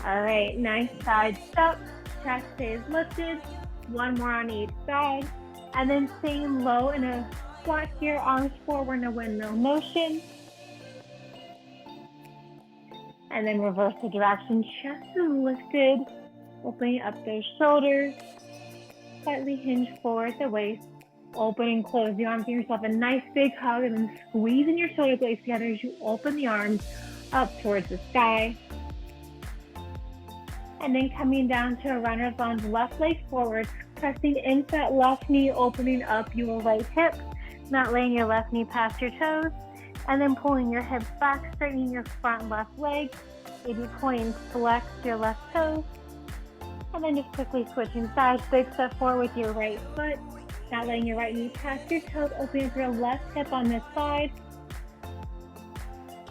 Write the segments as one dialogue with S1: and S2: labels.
S1: All right, nice side step. Chest stays lifted. One more on each side. And then staying low in a squat here, arms forward in a windmill motion. And then reverse the direction. Chest is lifted. Opening up those shoulders. Slightly hinge forward at the waist. Open and close the arms. Give yourself a nice big hug and then squeezing your shoulder blades together as you open the arms up towards the sky. And then coming down to a runner's lunge, left leg forward, pressing into that left knee, opening up your right hip, not laying your left knee past your toes, and then pulling your hips back, straightening your front left leg, maybe pointing flex your left toes, and then just quickly switching sides, big step forward with your right foot, not laying your right knee past your toes, opening up your left hip on this side,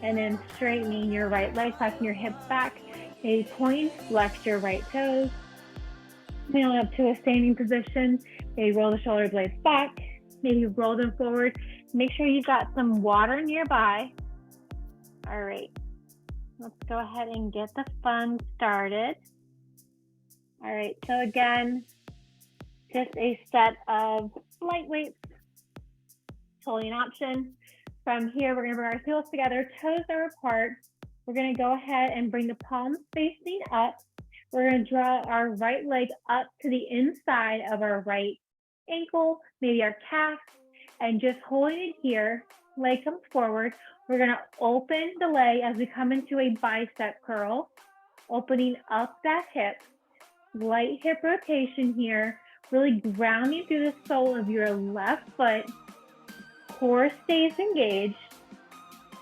S1: and then straightening your right leg, pressing your hips back, maybe point, flex your right toes, coming up to a standing position, maybe roll the shoulder blades back, maybe roll them forward. Make sure you've got some water nearby. All right, let's go ahead and get the fun started. All right, so again, just a set of light weights, totally an option. From here, we're gonna bring our heels together, toes are apart. We're gonna go ahead and bring the palms facing up. We're gonna draw our right leg up to the inside of our right ankle, maybe our calf, and just holding it here, leg comes forward. We're gonna open the leg as we come into a bicep curl, opening up that hip, light hip rotation here, really grounding through the sole of your left foot, core stays engaged,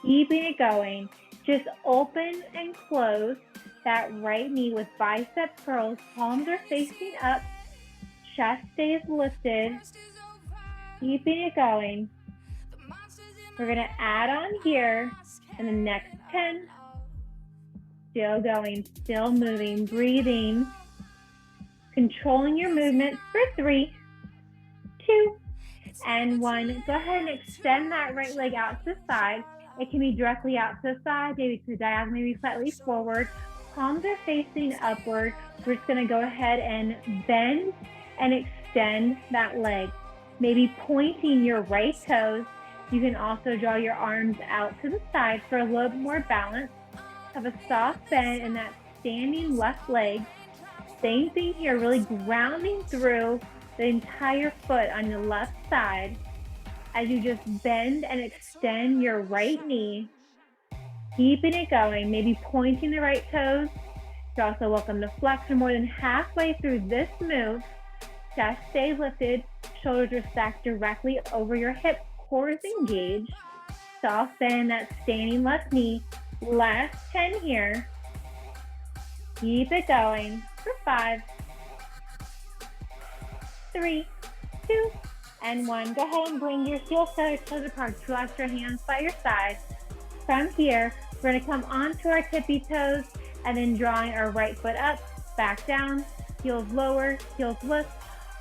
S1: keeping it going. Just open and close that right knee with bicep curls, palms are facing up, chest stays lifted, keeping it going. We're gonna add on here in the next 10, still going, still moving, breathing, controlling your movement for 3, 2, and 1. Go ahead and extend that right leg out to the side. It can be directly out to the side, maybe to the diagonal, maybe slightly forward. Palms are facing upward. We're just gonna go ahead and bend and extend that leg. Maybe pointing your right toes. You can also draw your arms out to the side for a little bit more balance. Have a soft bend in that standing left leg. Same thing here, really grounding through the entire foot on your left side as you just bend and extend your right knee, keeping it going, maybe pointing the right toes. You're also welcome to flex for more than halfway through this move. Chest stays lifted, shoulders are stacked directly over your hips, core is engaged. Soft bend that standing left knee. Last 10 here. Keep it going for 5, 3, 2, and 1. Go ahead and bring your heels toes apart. Relax your hands by your side. From here, we're gonna come onto our tippy toes and then drawing our right foot up, back down, heels lower, heels lift,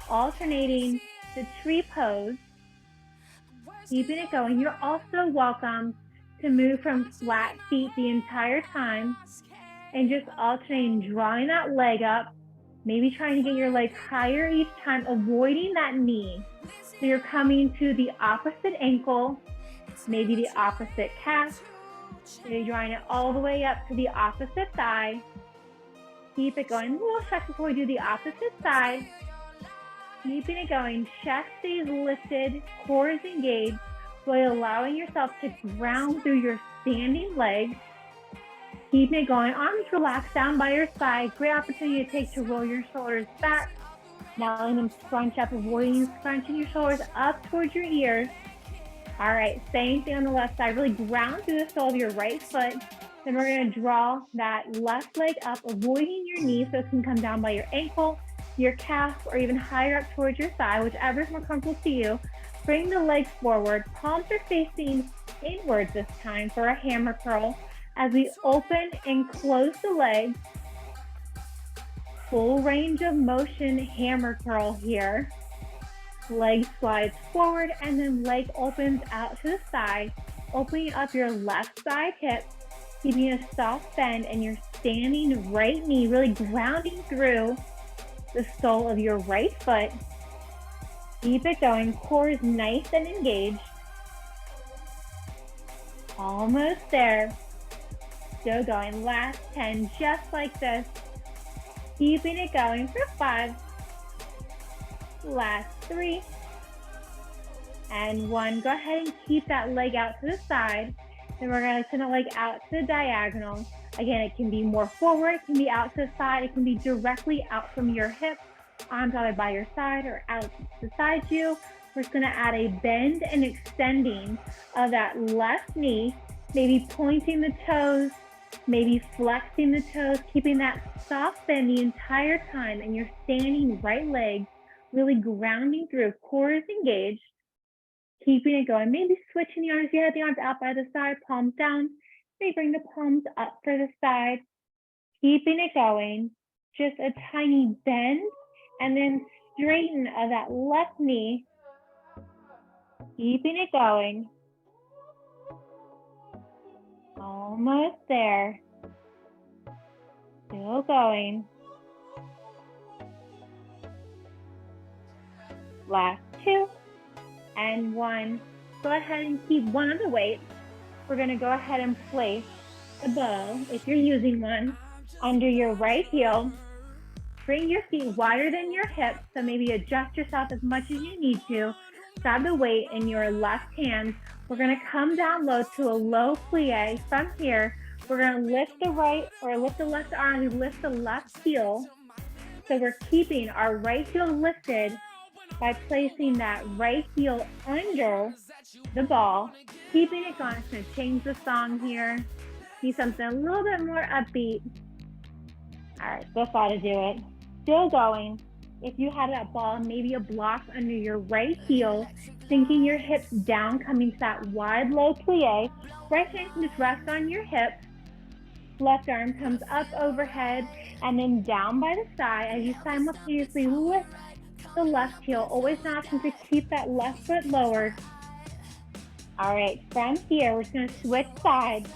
S1: alternating the tree pose. Keeping it going. You're also welcome to move from flat feet the entire time and just alternating, drawing that leg up, maybe trying to get your leg higher each time, avoiding that knee. So you're coming to the opposite ankle, maybe the opposite calf. So you're drawing it all the way up to the opposite thigh. Keep it going. A little stretch before we do the opposite side. Keeping it going. Chest stays lifted, core is engaged, while allowing yourself to ground through your standing leg. Keeping it going. Arms relaxed down by your side. Great opportunity to take to roll your shoulders back. Now letting them scrunch up, avoiding scrunching your shoulders up towards your ears. All right, same thing on the left side. Really ground through the sole of your right foot. Then we're gonna draw that left leg up, avoiding your knee so it can come down by your ankle, your calf, or even higher up towards your thigh, whichever is more comfortable to you. Bring the legs forward. Palms are facing inwards this time for a hammer curl. As we open and close the legs, full range of motion hammer curl here. Leg slides forward and then leg opens out to the side, opening up your left side hip, keeping a soft bend in your standing right knee, really grounding through the sole of your right foot. Keep it going. Core is nice and engaged. Almost there. Still going. Last 10, just like this. Keeping it going for 5. Last 3. And 1. Go ahead and keep that leg out to the side. Then we're going to send the leg out to the diagonal. Again, it can be more forward, it can be out to the side, it can be directly out from your hip, arms either by your side or out beside you. We're just going to add a bend and extending of that left knee, maybe pointing the toes, maybe flexing the toes, keeping that soft bend the entire time, and your standing right leg really grounding through. Core is engaged. Keeping it going. Maybe switching the arms. If you have the arms out by the side, palms down. Maybe bring the palms up for the side. Keeping it going. Just a tiny bend and then straighten of that left knee. Keeping it going. Almost there. Still going. Last 2. And 1. Go ahead and keep one of the weights. We're going to go ahead and place the ball, if you're using one, under your right heel. Bring your feet wider than your hips, so maybe adjust yourself as much as you need to. Grab the weight in your left hand. We're going to come down low to a low plie. From here, we're going to lift the right or lift the left arm. We lift the left heel. So we're keeping our right heel lifted by placing that right heel under the ball, keeping it going. It's going to change the song here. Need something a little bit more upbeat. All right, this ought to do it. Still going. If you had that ball, maybe a block under your right heel, sinking your hips down, coming to that wide low plie. Right hand can just rest on your hip. Left arm comes up overhead and then down by the side as you simultaneously lift the left heel. Always an option to keep that left foot lowered. All right, from here, we're just going to switch sides.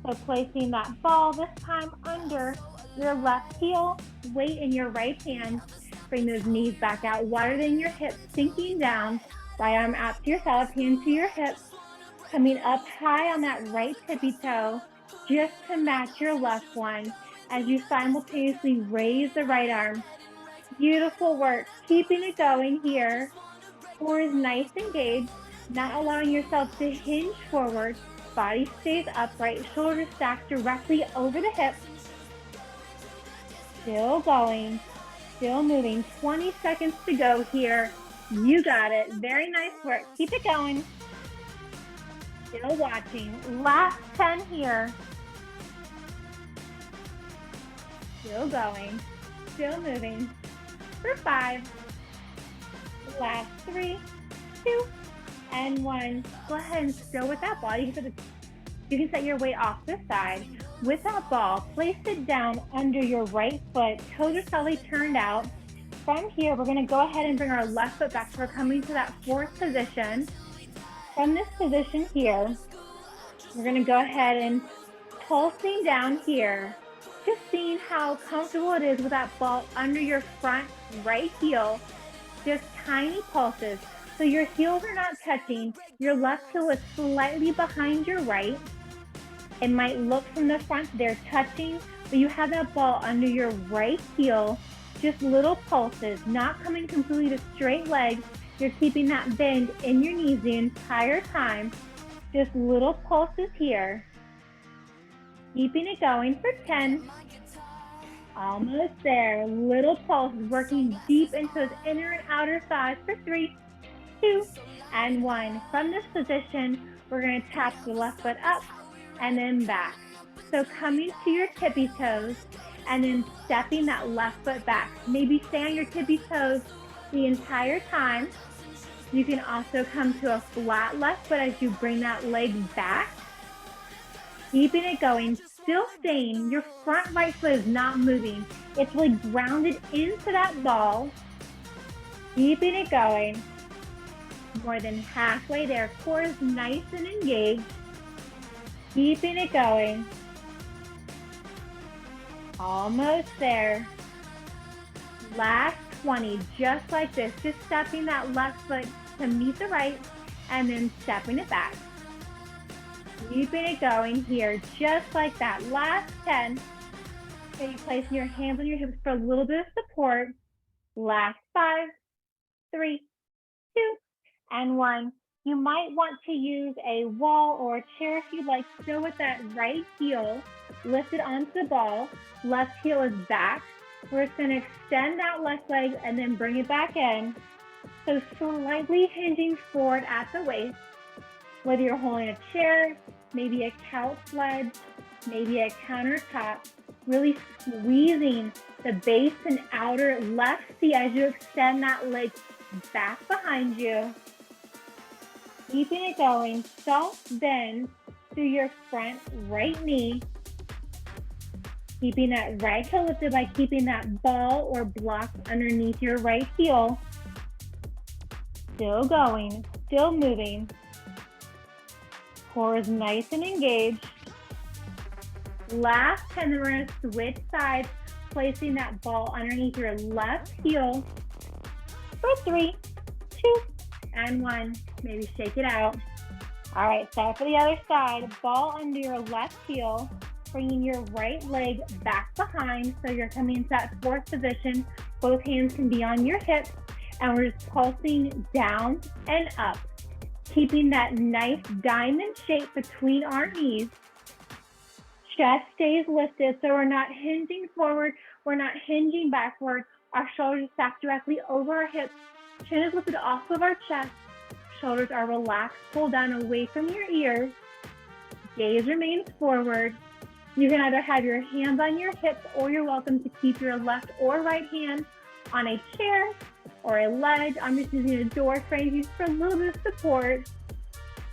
S1: So placing that ball, this time under your left heel, weight in your right hand. Bring those knees back out, wider than your hips, sinking down. Right arm out to yourself, hand to your hips. Coming up high on that right tippy toe, just to match your left one as you simultaneously raise the right arm. Beautiful work. Keeping it going here. Core is nice and engaged, not allowing yourself to hinge forward. Body stays upright, shoulders stacked directly over the hips. Still going, still moving. 20 seconds to go here. You got it. Very nice work. Keep it going. Still watching. Last 10 here. Still going, still moving. For 5. Last 3, 2, and 1. Go ahead and still with that ball. You can set your weight off the side. With that ball, place it down under your right foot. Toes are slightly turned out. From here, we're going to go ahead and bring our left foot back. So we're coming to that 4th position. From this position here, we're going to go ahead and pulsing down here. Just seeing how comfortable it is with that ball under your front right heel. Just tiny pulses. So your heels are not touching. Your left heel is slightly behind your right. It might look from the front they're touching, but you have that ball under your right heel. Just little pulses, not coming completely to straight legs. You're keeping that bend in your knees the entire time. Just little pulses here. Keeping it going for 10. Almost there. Little pulses, working deep into those inner and outer thighs for 3, 2, and 1. From this position, we're going to tap the left foot up and then back. So coming to your tippy toes and then stepping that left foot back. Maybe stay on your tippy toes the entire time. You can also come to a flat left foot as you bring that leg back. Keeping it going, still staying. Your front right foot is not moving. It's really grounded into that ball. Keeping it going. More than halfway there. Core is nice and engaged. Keeping it going. Almost there. Last 20, just like this, just stepping that left foot to meet the right and then stepping it back. Keeping it going here, just like that. Last 10. Maybe placing your hands on your hips for a little bit of support. Last 5, 3, 2, and 1. You might want to use a wall or a chair if you'd like. Still with that right heel lifted onto the ball. Left heel is back. We're just going to extend that left leg and then bring it back in. So slightly hinging forward at the waist. Whether you're holding a chair, maybe a couch ledge, maybe a countertop, really squeezing the base and outer left seat as you extend that leg back behind you. Keeping it going, soft bend through your front right knee. Keeping that right toe lifted by keeping that ball or block underneath your right heel. Still going, still moving. Core is nice and engaged. Last 10, then we're going to switch sides, placing that ball underneath your left heel for 3, 2, and 1. Maybe shake it out. All right, start for the other side. Ball under your left heel, bringing your right leg back behind. So you're coming into that fourth position. Both hands can be on your hips, and we're just pulsing down and up, keeping that nice diamond shape between our knees. Chest stays lifted, so we're not hinging forward, we're not hinging backward. Our shoulders stacked directly over our hips. Chin is lifted off of our chest. Shoulders are relaxed, pulled down away from your ears. Gaze remains forward. You can either have your hands on your hips, or you're welcome to keep your left or right hand on a chair or a ledge. I'm just using a door frame just for a little bit of support.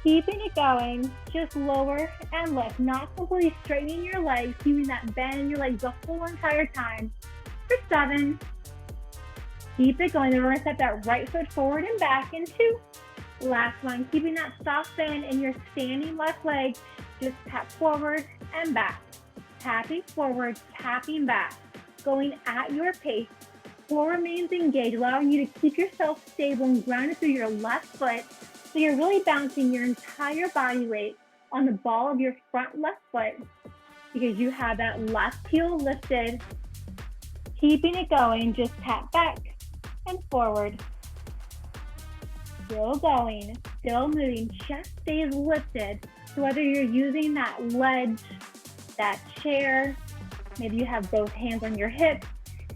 S1: Keeping it going, just lower and lift, not completely straightening your legs, keeping that bend in your legs the whole entire time. For 7, keep it going. Then we're going to step that right foot forward and back in 2. Last one, keeping that soft bend in your standing left leg, just tap forward and back. Tapping forward, tapping back, going at your pace. Core remains engaged, allowing you to keep yourself stable and grounded through your left foot. So you're really bouncing your entire body weight on the ball of your front left foot because you have that left heel lifted. Keeping it going, just tap back and forward. Still going, still moving, chest stays lifted. So whether you're using that ledge, that chair, maybe you have both hands on your hips,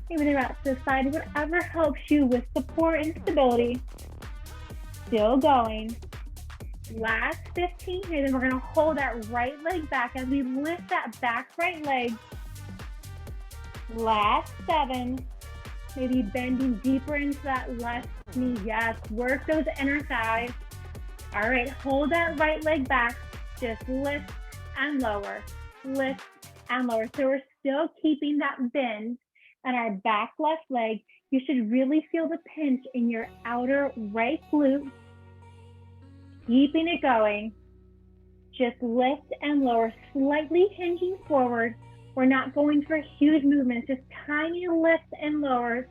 S1: maybe they're out to the side, whatever helps you with support and stability. Still going. Last 15 here, then we're going to hold that right leg back as we lift that back right leg. Last 7, maybe bending deeper into that left knee. Yes, work those inner thighs. All right, hold that right leg back. Just lift and lower, lift and lower. So we're still keeping that bend on our back left leg. You should really feel the pinch in your outer right glute. Keeping it going. Just lift and lower, slightly hinging forward. We're not going for huge movements, just tiny lifts and lowers.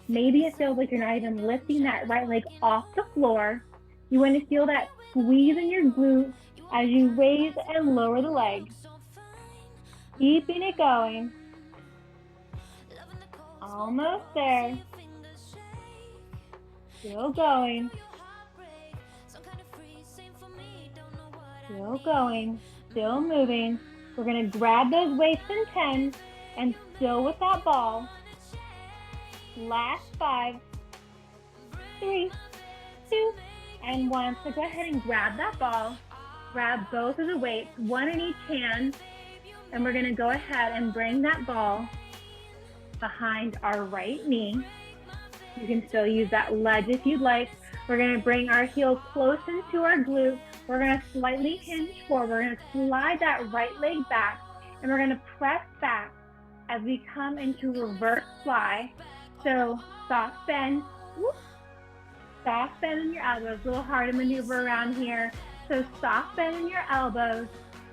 S1: Maybe it feels like you're not even lifting that right leg off the floor. You want to feel that squeeze in your glute as you raise and lower the leg. Keeping it going. Almost there. Still going. Still going. Still moving. We're going to grab those weights in 10 and still with that ball. Last 5, 3, 2, and 1. So go ahead and grab that ball. Grab both of the weights, one in each hand. And we're going to go ahead and bring that ball behind our right knee. You can still use that ledge if you'd like. We're going to bring our heel close into our glute. We're going to slightly hinge forward. We're going to slide that right leg back, and we're going to press back as we come into reverse fly. So soft bend, whoop, soft bend in your elbows. A little hard to maneuver around here. So soft bend in your elbows,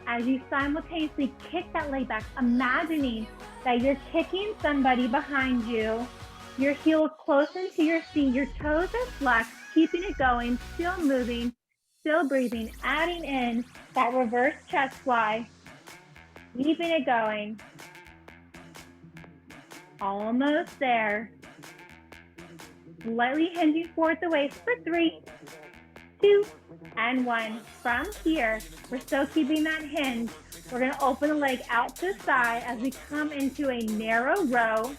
S1: as you simultaneously kick that leg back, imagining that you're kicking somebody behind you. Your heels close into your seat, your toes are flexed, keeping it going, still moving, still breathing, adding in that reverse chest fly, keeping it going. Almost there. Slightly hinging forward the waist for 3, 2, and 1. From here, we're still keeping that hinge. We're going to open the leg out to the side as we come into a narrow row.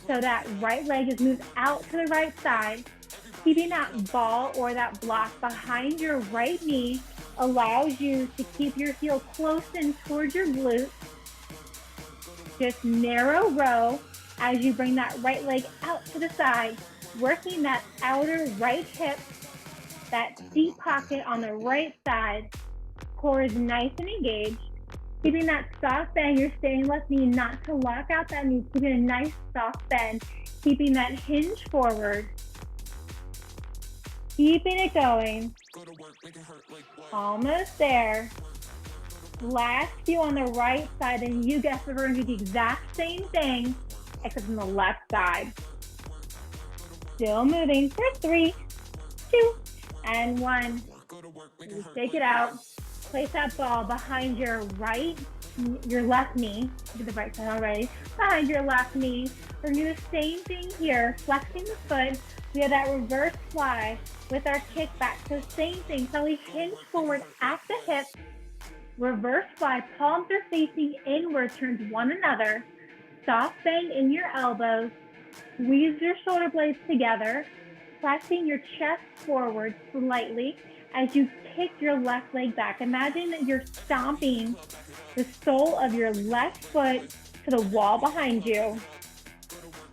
S1: So that right leg is moved out to the right side. Keeping that ball or that block behind your right knee allows you to keep your heel close in towards your glute. Just narrow row as you bring that right leg out to the side, working that outer right hip, that deep pocket on the right side. Core is nice and engaged. Keeping that soft bend, you're staying left knee not to lock out that knee, keeping a nice soft bend, keeping that hinge forward. Keeping it going. Almost there. Last few on the right side, and you guess we're going to do the exact same thing, except on the left side. Still moving for 3, 2, and 1. Take it out. Place that ball behind your left knee. Do the right side already. Behind your left knee. We're going to do the same thing here. Flexing the foot. We have that reverse fly with our kick back. So same thing. So we hinge forward at the hip. Reverse fly. Palms are facing inward towards one another. Soft bend in your elbows. Squeeze your shoulder blades together. Pressing your chest forward slightly as you kick your left leg back. Imagine that you're stomping the sole of your left foot to the wall behind you.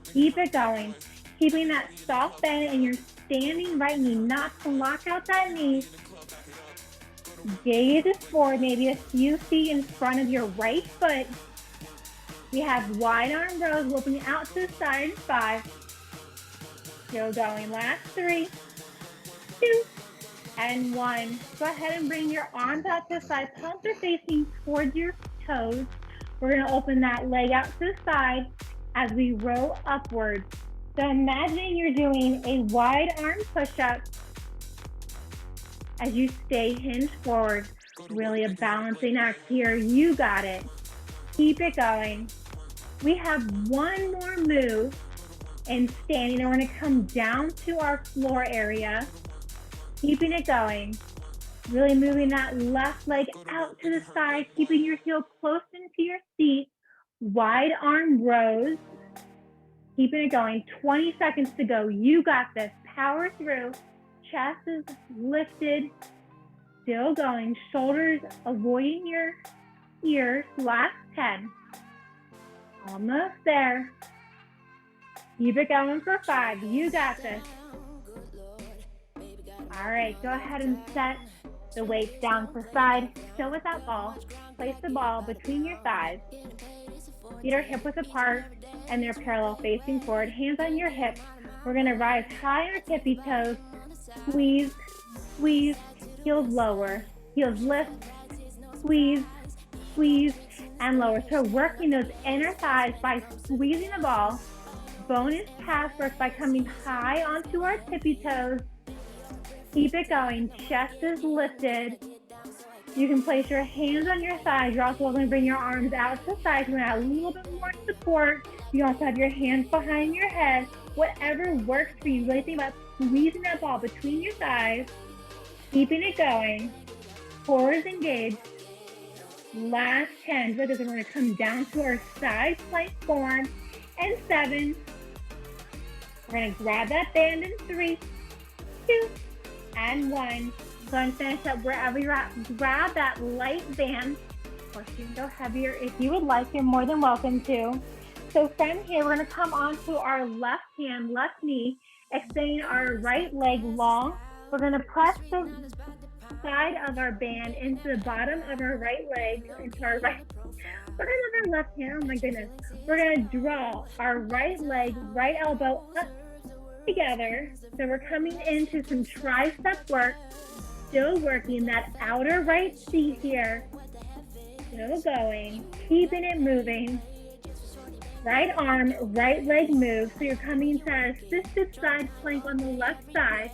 S1: Keep it going. Keeping that soft bend in your standing right knee, not to lock out that knee. Gaze is forward, maybe a few feet in front of your right foot. We have wide arm rows opening out to the side in 5. Still going. Last 3, 2, and 1. Go ahead and bring your arms out to the side. Palms are facing towards your toes. We're going to open that leg out to the side as we roll upwards. So imagine you're doing a wide arm push-up as you stay hinged forward. Really a balancing act here. You got it. Keep it going. We have one more move in standing, and we're going to come down to our floor area. Keeping it going. Really moving that left leg out to the side, keeping your heel close into your seat. Wide arm rows. Keeping it going. 20 seconds to go. You got this. Power through. Chest is lifted. Still going. Shoulders avoiding your ears. Last 10. Almost there. Keep it going for 5. You got this. All right, go ahead and set the weights down for side. Still with that ball. Place the ball between your thighs. Feet are hip width apart and they're parallel facing forward. Hands on your hips. We're going to rise high on our tippy toes. Squeeze, squeeze, heels lower. Heels lift, squeeze, squeeze, and lower. So working those inner thighs by squeezing the ball. Bonus calf work by coming high onto our tippy toes. Keep it going. Chest is lifted. You can place your hands on your thighs. You're also going to bring your arms out to the sides. You're going to add a little bit more support. You also have your hands behind your head. Whatever works for you. Really think about squeezing that ball between your thighs. Keeping it going. Core is engaged. Last 10. So we're going to come down to our side plank form. And 7. We're going to grab that band in 3, 2, and 1. Go and finish up wherever you're at. Grab that light band. Of course, you can go heavier if you would like. You're more than welcome to. So from here, we're going to come onto our left hand, left knee, extending our right leg long. We're going to press the side of our band into the bottom of our right leg, into our right. We're going to have our left hand. Oh my goodness. We're going to draw our right leg, right elbow up together. So we're coming into some tricep work. Still working that outer right seat here. Still going, keeping it moving. Right arm, right leg move. So you're coming to assisted side plank on the left side.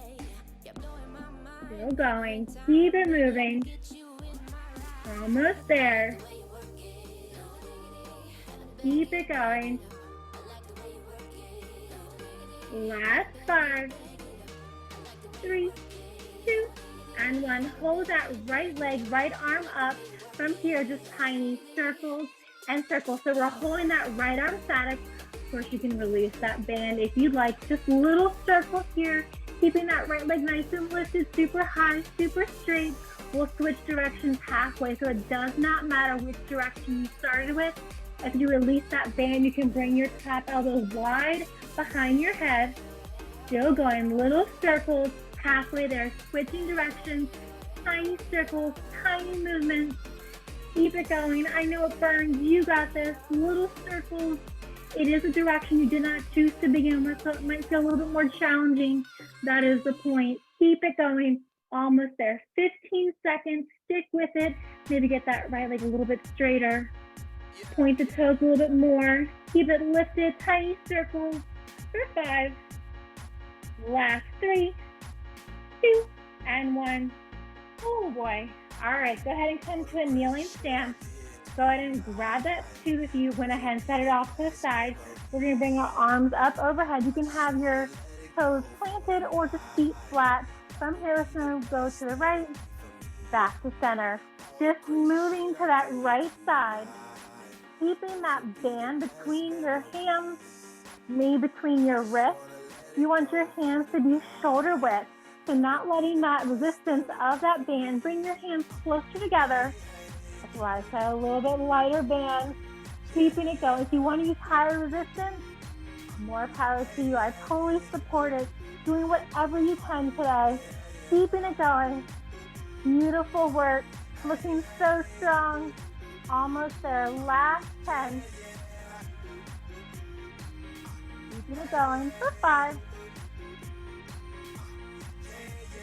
S1: Still going, keep it moving. Almost there. Keep it going. Last 5, 3, 2, and 1. Hold that right leg, right arm up. From here, just tiny circles and circles. So we're holding that right arm static. Of course, you can release that band if you'd like. Just little circles here, keeping that right leg nice and lifted, super high, super straight. We'll switch directions halfway, so it does not matter which direction you started with. If you release that band, you can bring your top elbow wide behind your head. Still going, little circles, halfway there, switching directions, tiny circles, tiny movements. Keep it going. I know it burns. You got this. Little circles. It is a direction you did not choose to begin with, so it might feel a little bit more challenging. That is the point. Keep it going. Almost there. 15 seconds. Stick with it. Maybe get that right leg a little bit straighter. Point the toes a little bit more. Keep it lifted. Tiny circles for 5. Last 3, 2, and 1. Oh boy. All right, go ahead and come to a kneeling stance. Go ahead and grab that tube if you went ahead and set it off to the side. We're gonna bring our arms up overhead. You can have your toes planted or just feet flat. From here, it's gonna go to the right, back to center. Just moving to that right side. Keeping that band between your hands, maybe between your wrists. You want your hands to be shoulder width. So not letting that resistance of that band, bring your hands closer together. That's why I said a little bit lighter band, keeping it going. If you want to use higher resistance, more power to you. I totally support it. Doing whatever you can today, keeping it going. Beautiful work, looking so strong. Almost there, last 10. Keeping it going for 5.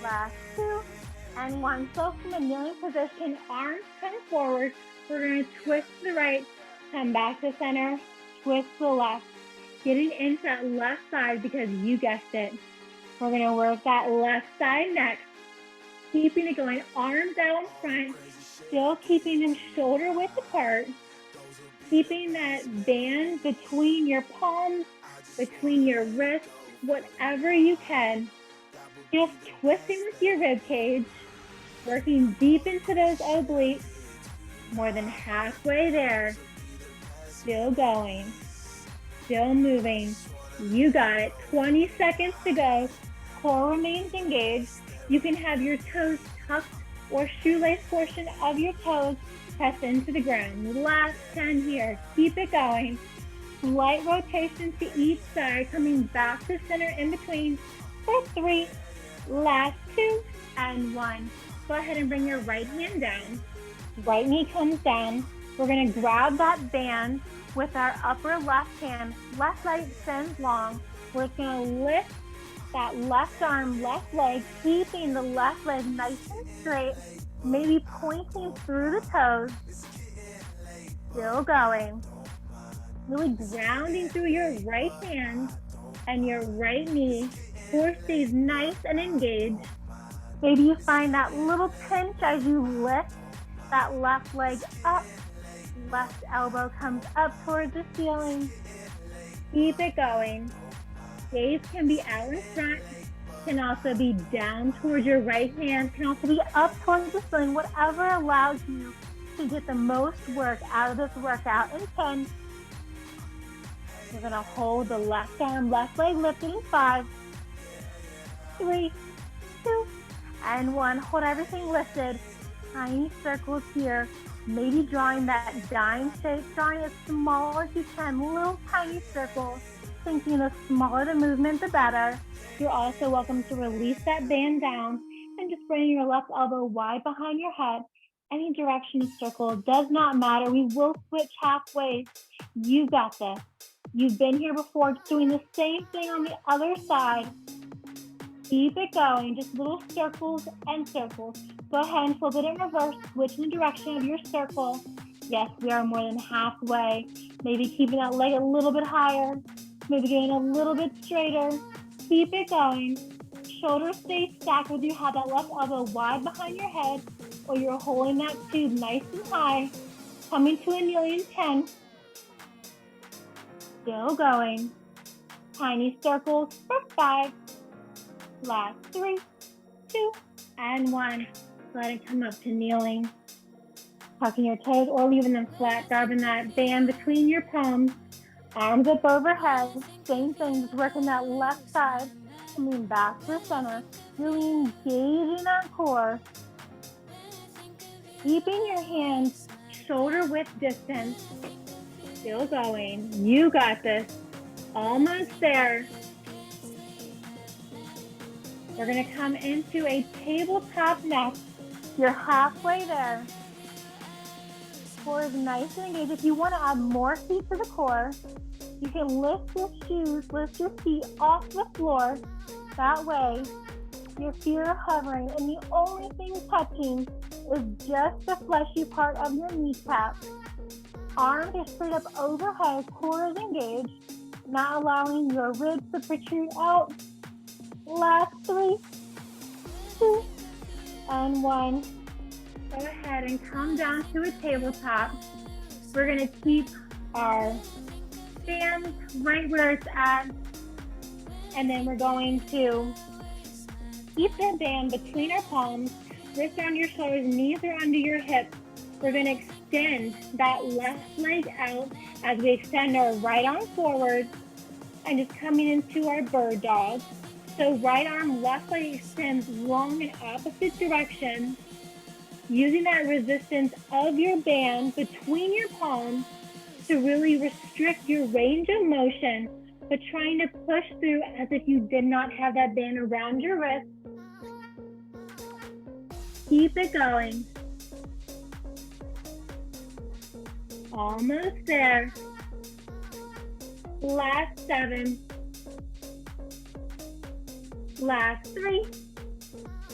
S1: Last 2, and 1. So from a kneeling position, arms come forward. We're going to twist to the right, come back to center, twist to the left. Getting into that left side because you guessed it. We're going to work that left side next. Keeping it going, arms out in front, still keeping them shoulder width apart. Keeping that band between your palms, between your wrists, whatever you can. Just twisting with your rib cage, working deep into those obliques, more than halfway there. Still going, still moving. You got it. 20 seconds to go. Core remains engaged. You can have your toes tucked or shoelace portion of your toes pressed into the ground. Last 10 here. Keep it going. Slight rotation to each side, coming back to center in between for 3. Last 2, and 1. Go ahead and bring your right hand down. Right knee comes down. We're going to grab that band with our upper left hand. Left leg extends long. We're going to lift that left arm, left leg, keeping the left leg nice and straight, maybe pointing through the toes. Still going. Really grounding through your right hand and your right knee. Core stays nice and engaged. Maybe you find that little pinch as you lift that left leg up. Left elbow comes up towards the ceiling. Keep it going. Gaze can be out in front, can also be down towards your right hand, can also be up towards the ceiling, whatever allows you to get the most work out of this workout. In 10, you're gonna hold the left arm, left leg lifted in 5, 3, 2, and 1. Hold everything lifted. Tiny circles here. Maybe drawing that dime shape, drawing as small as you can, little tiny circles. Thinking the smaller the movement, the better. You're also welcome to release that band down and just bring your left elbow wide behind your head. Any direction you circle does not matter. We will switch halfway. You got this. You've been here before, doing the same thing on the other side. Keep it going, just little circles and circles. Go ahead and flip it in reverse, switch in the direction of your circle. Yes, we are more than halfway. Maybe keeping that leg a little bit higher, maybe getting a little bit straighter. Keep it going. Shoulders stay stacked whether you have that left elbow wide behind your head or you're holding that tube nice and high. Coming to a kneeling 10. Still going. Tiny circles for 5. Last 3, 2, and 1. Go ahead and come up to kneeling. Tucking your toes or leaving them flat, grabbing that band between your palms. Arms up overhead. Same thing, just working that left side. Coming back to the center. Really engaging that core. Keeping your hands shoulder width distance. Still going. You got this. Almost there. We're going to come into a tabletop next. You're halfway there. Core is nice and engaged. If you want to add more feet to the core, you can lift your shoes, lift your feet off the floor. That way, your feet are hovering, and the only thing touching is just the fleshy part of your kneecap. Arms are straight up overhead, core is engaged, not allowing your ribs to protrude out. Last 3, 2, and 1. Go ahead and come down to a tabletop. We're going to keep our band right where it's at. And then we're going to keep the band between our palms, wrists on your shoulders, knees are under your hips. We're going to extend that left leg out as we extend our right arm forward and just coming into our bird dog. So right arm, left leg extends long in opposite direction, using that resistance of your band between your palms to really restrict your range of motion, but trying to push through as if you did not have that band around your wrist. Keep it going. Almost there. Last 7. Last 3,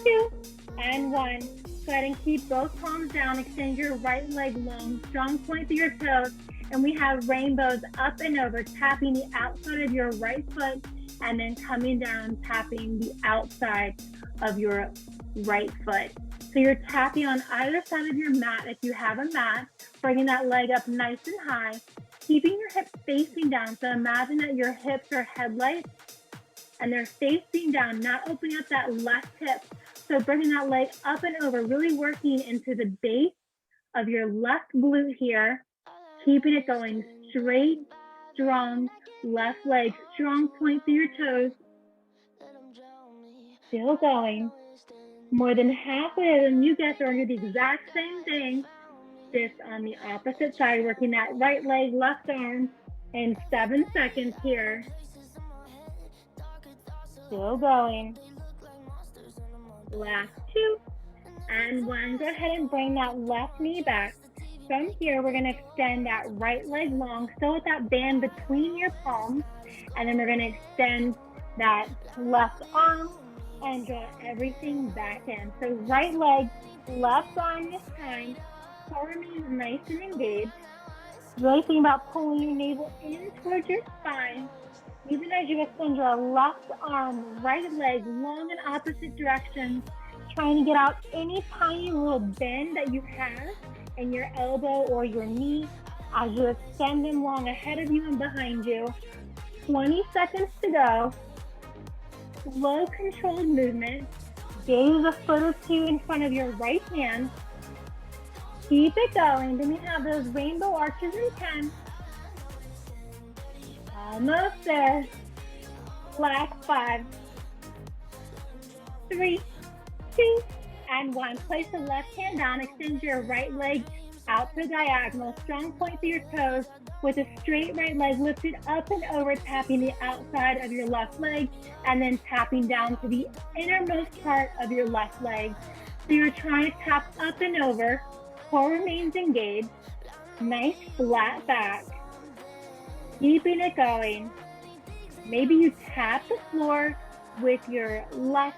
S1: 2, and 1. Go ahead and keep both palms down. Extend your right leg long. Strong point through your toes. And we have rainbows up and over, tapping the outside of your right foot and then coming down, tapping the outside of your right foot. So you're tapping on either side of your mat if you have a mat, bringing that leg up nice and high, keeping your hips facing down. So imagine that your hips are headlights and they're facing down, not opening up that left hip. So bringing that leg up and over, really working into the base of your left glute here, keeping it going straight, strong, left leg, strong point through your toes. Still going. More than halfway, and you guys are going to do the exact same thing, just on the opposite side, working that right leg, left arm in 7 seconds here. Still going. Last 2 and 1. Go ahead and bring that left knee back. From here, we're going to extend that right leg long, still with that band between your palms. And then we're going to extend that left arm and draw everything back in. So right leg, left arm this time. Core remains nice and engaged. Really think about pulling your navel in towards your spine. Even as you extend your left arm, right leg long in opposite directions, trying to get out any tiny little bend that you have in your elbow or your knee as you extend them long ahead of you and behind you. 20 seconds to go. Slow, controlled movement. Gaze a foot or two in front of your right hand. Keep it going. Then we have those rainbow arches in 10. Almost there. Last 5, 3, 2, and 1. Place the left hand down. Extend your right leg out to diagonal. Strong point through your toes with a straight right leg lifted up and over, tapping the outside of your left leg and then tapping down to the innermost part of your left leg. So you're trying to tap up and over. Core remains engaged. Nice flat back. Keeping it going. Maybe you tap the floor with your right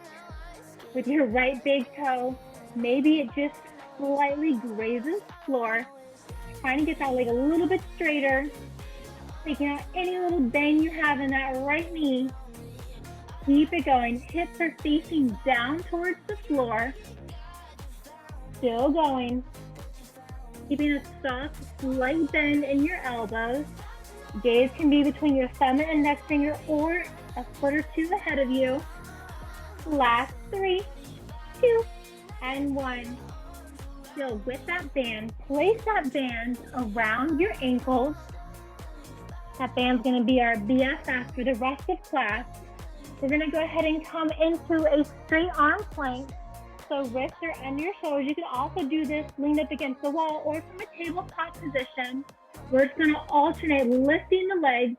S1: big toe. Maybe it just slightly grazes the floor. Trying to get that leg a little bit straighter. Taking out any little bend you have in that right knee. Keep it going. Hips are facing down towards the floor. Still going. Keeping a soft, slight bend in your elbows. Gaze can be between your thumb and index finger or a foot or two ahead of you. Last 3, 2, and 1. Still with that band, place that band around your ankles. That band's going to be our BFF for the rest of class. We're going to go ahead and come into a straight arm plank. So wrists are under your shoulders. You can also do this leaned up against the wall or from a tabletop position. We're just going to alternate lifting the legs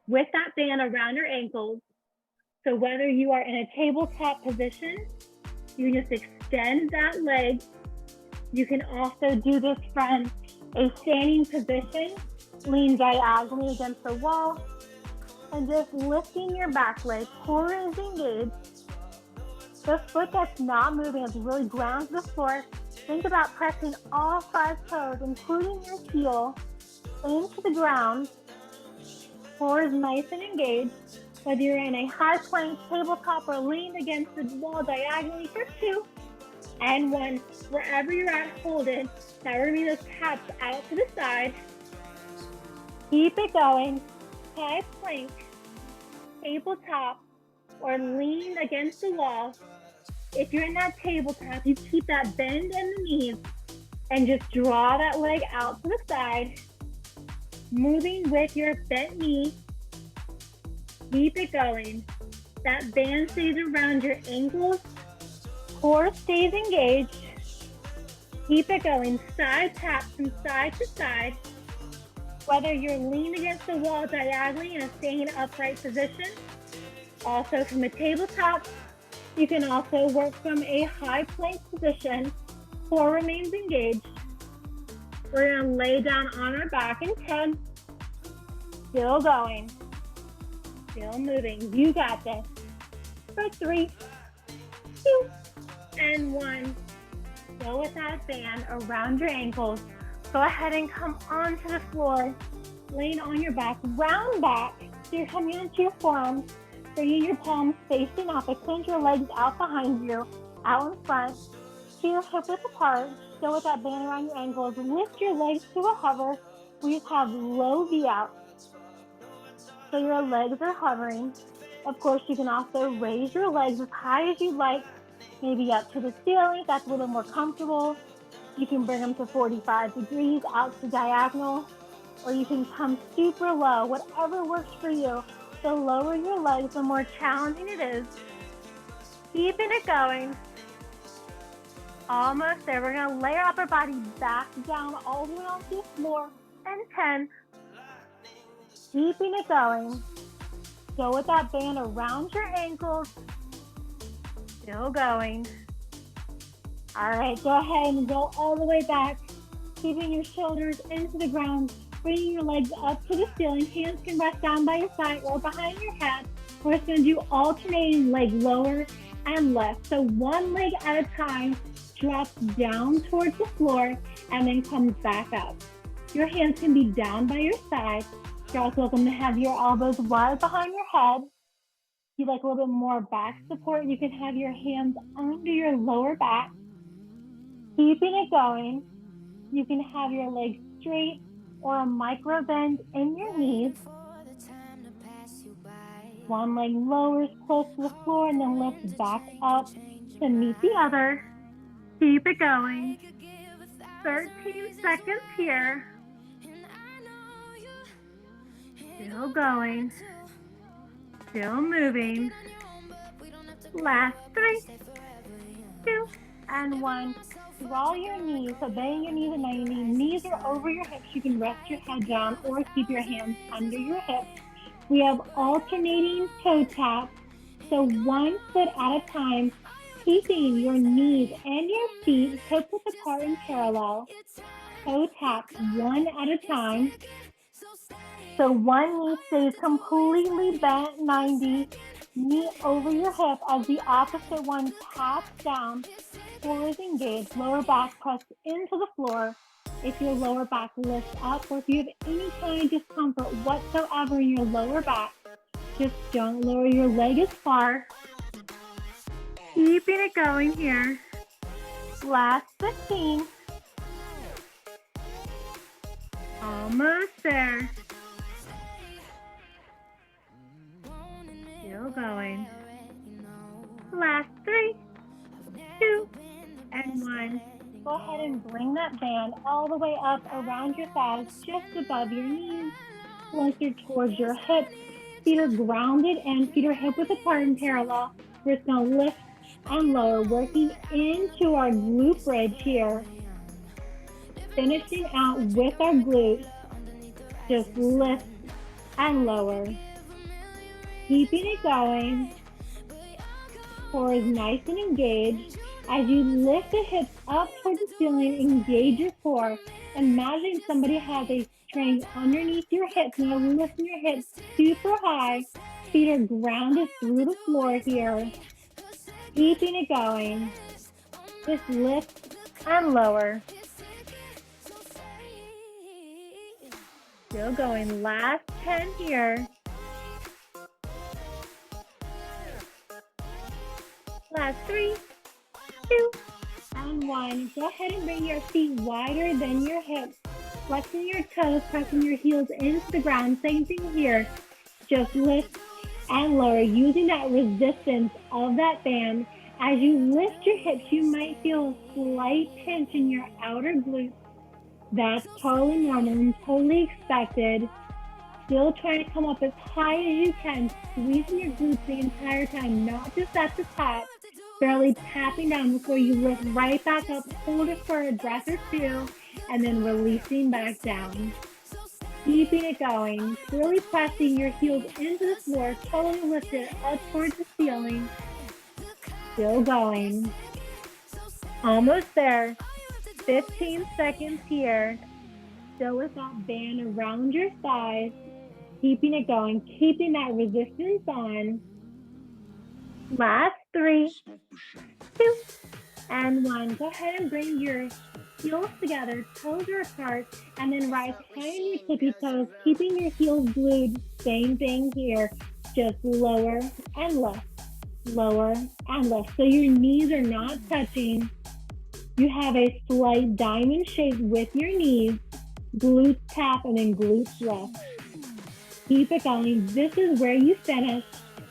S1: with that band around your ankles. So whether you are in a tabletop position, you can just extend that leg. You can also do this from a standing position, lean diagonally against the wall, and just lifting your back leg. Core is engaged. The foot that's not moving is really ground to the floor. Think about pressing all 5 toes, including your heel, into the ground. Core is nice and engaged. Whether you're in a high plank, tabletop, or leaned against the wall diagonally for 2 and 1. Wherever you're at, hold it. Now we're going to those taps out to the side. Keep it going. High plank, tabletop, or leaned against the wall. If you're in that tabletop, you keep that bend in the knees and just draw that leg out to the side, moving with your bent knee. Keep it going. That band stays around your ankles. Core stays engaged. Keep it going. Side taps from side to side. Whether you're leaned against the wall diagonally in a staying upright position, also from a tabletop, you can also work from a high plank position. Core remains engaged. We're going to lay down on our back in 10. Still going. Still moving. You got this. For 3, 2, and 1. Go with that band around your ankles. Go ahead and come onto the floor. Laying on your back. Round back. So you're coming into your forearms. Bringing your palms facing up. Extend your legs out behind you. Out in front. Heel hip width apart. Go with that band around your ankles. Lift your legs to a hover. We just have low V out. So your legs are hovering. Of course, you can also raise your legs as high as you like, maybe up to the ceiling if that's a little more comfortable. You can bring them to 45 degrees out to diagonal, or you can come super low, whatever works for you. The lower your legs, the more challenging it is. Keeping it going. Almost there. We're going to lay our upper body back down all the way onto the floor. And 10. Keeping it going. Go with that band around your ankles. Still going. All right, go ahead and go all the way back. Keeping your shoulders into the ground. Bringing your legs up to the ceiling. Hands can rest down by your side or behind your head. We're just going to do alternating leg lower and left. So one leg at a time drops down towards the floor and then comes back up. Your hands can be down by your side. You're also welcome to have your elbows wide behind your head. If you'd like a little bit more back support, you can have your hands under your lower back. Keeping it going. You can have your legs straight or a micro bend in your knees. One leg lowers close to the floor and then lifts back up to meet the other. Keep it going. 13 seconds here. Still going. Still moving. Last 3, 2, and 1. Draw your knees, so bend your knees at 90. Knees are over your hips. You can rest your head down or keep your hands under your hips. We have alternating toe taps, so one foot at a time, keeping your knees and your feet hip width apart and parallel. Toe taps one at a time. So one knee stays completely bent 90. knee over your hip as the opposite one taps down, core is engaged, lower back pressed into the floor. If your lower back lifts up or if you have any kind of discomfort whatsoever in your lower back, just don't lower your leg as far. Keeping it going here. Last 15. Almost there. Still going. Last 3, 2, and 1. Go ahead and bring that band all the way up around your thighs, just above your knees, closer towards your hips. Feet are grounded and feet are hip width apart and parallel. We're just going to lift and lower, working into our glute bridge here. Finishing out with our glutes. Just lift and lower. Keeping it going. Core is nice and engaged. As you lift the hips up towards the ceiling, engage your core. Imagine somebody has a string underneath your hips. Now lifting your hips super high. Feet are grounded through the floor here. Keeping it going. Just lift and lower. Still going. Last 10 here. Last 3, 2, and 1. Go ahead and bring your feet wider than your hips. Flexing your toes, pressing your heels into the ground. Same thing here. Just lift and lower, using that resistance of that band. As you lift your hips, you might feel a slight pinch in your outer glutes. That's totally normal and totally expected. Still trying to come up as high as you can, squeezing your glutes the entire time, not just at the top. Barely tapping down before you lift right back up, hold it for a breath or two, and then releasing back down. Keeping it going, really pressing your heels into the floor, totally lift it up towards the ceiling. Still going. Almost there. 15 seconds here. Still with that band around your thighs. Keeping it going, keeping that resistance on. Last 3, 2, and 1. Go ahead and bring your heels together, toes are apart, and then rise high on your tippy toes, keeping your heels glued. Same thing here. Just lower and lift, lower and lift. So your knees are not touching. You have a slight diamond shape with your knees. Glutes tap and then glutes lift. Keep it going. This is where you finish.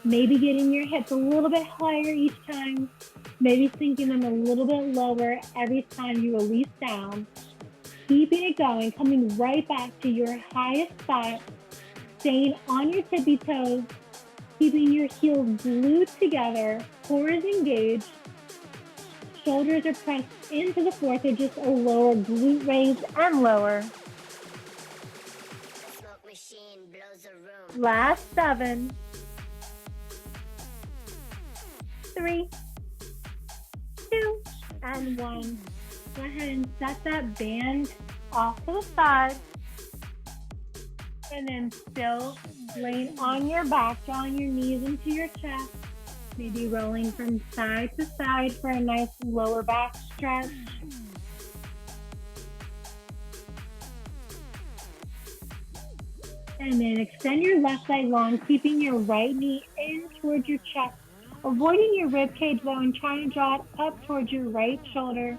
S1: Maybe getting your hips a little bit higher each time. Maybe sinking them a little bit lower every time you release down. Keeping it going, coming right back to your highest spot. Staying on your tippy toes. Keeping your heels glued together. Core is engaged. Shoulders are pressed into the floor, so just a lower glute raise and lower. Last 7, 3, 2, and 1. Go ahead and set that band off to the side. And then still laying on your back, drawing your knees into your chest. Maybe rolling from side to side for a nice lower back stretch. And then extend your left leg long, keeping your right knee in towards your chest. Avoiding your rib cage though and trying to draw it up towards your right shoulder.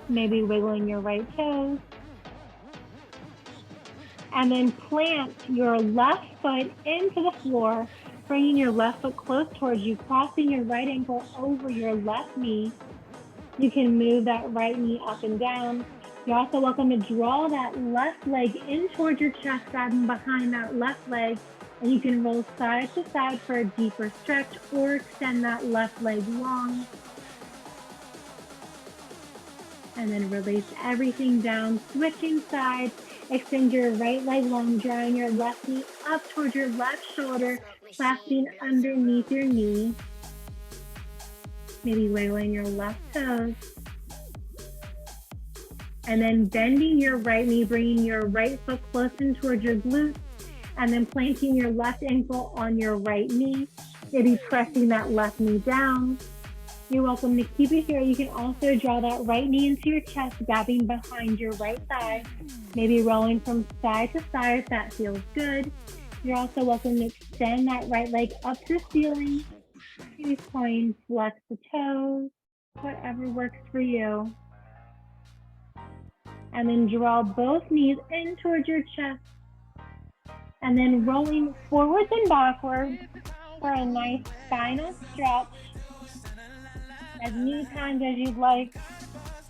S1: Maybe wiggling your right toes. And then plant your left foot into the floor, bringing your left foot close towards you, crossing your right ankle over your left knee. You can move that right knee up and down. You're also welcome to draw that left leg in towards your chest, grabbing behind that left leg, and you can roll side to side for a deeper stretch or extend that left leg long. And then release everything down, switching sides. Extend your right leg long, drawing your left knee up towards your left shoulder, clasping underneath your knee. Maybe wiggling your left toes. And then bending your right knee, bringing your right foot close in towards your glutes, and then planting your left ankle on your right knee. Maybe pressing that left knee down. You're welcome to keep it here. You can also draw that right knee into your chest, grabbing behind your right thigh, maybe rolling from side to side if that feels good. You're also welcome to extend that right leg up to the ceiling. Maybe point, flex the toes, whatever works for you. And then draw both knees in towards your chest. And then rolling forwards and backwards for a nice spinal stretch as many times as you'd like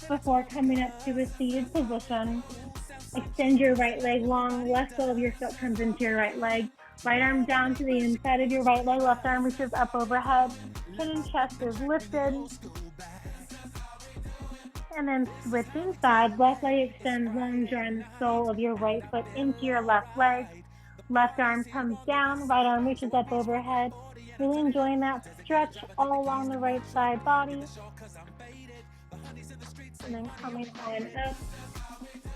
S1: before coming up to a seated position. Extend your right leg long, left sole of your foot comes into your right leg. Right arm down to the inside of your right leg, left arm reaches up overhead. Chin and chest is lifted. And then switching sides, left leg extends long, drawing the sole of your right foot into your left leg. Left arm comes down, right arm reaches up overhead. Really enjoying that stretch all along the right side body. And then coming on up.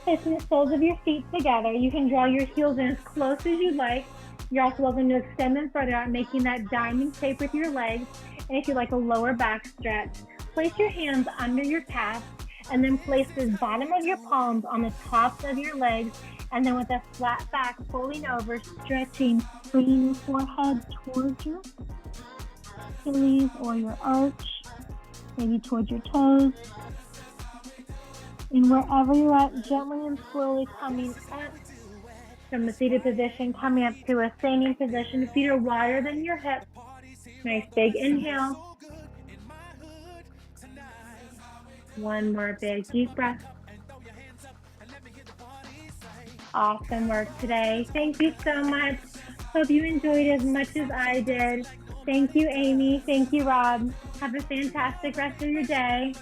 S1: Placing the soles of your feet together. You can draw your heels in as close as you'd like. You're also welcome to extend them further out, making that diamond shape with your legs. And if you like a lower back stretch, place your hands under your calves and then place the bottom of your palms on the tops of your legs. And then with a flat back, folding over, stretching, bringing your forehead towards your Achilles or your arch, maybe towards your toes. And wherever you're at, gently and slowly coming up from the seated position, coming up to a standing position. Feet are wider than your hips. Nice big inhale. One more big deep breath. Awesome work today. Thank you so much. Hope you enjoyed as much as I did. Thank you, Amy. Thank you, Rob. Have a fantastic rest of your day.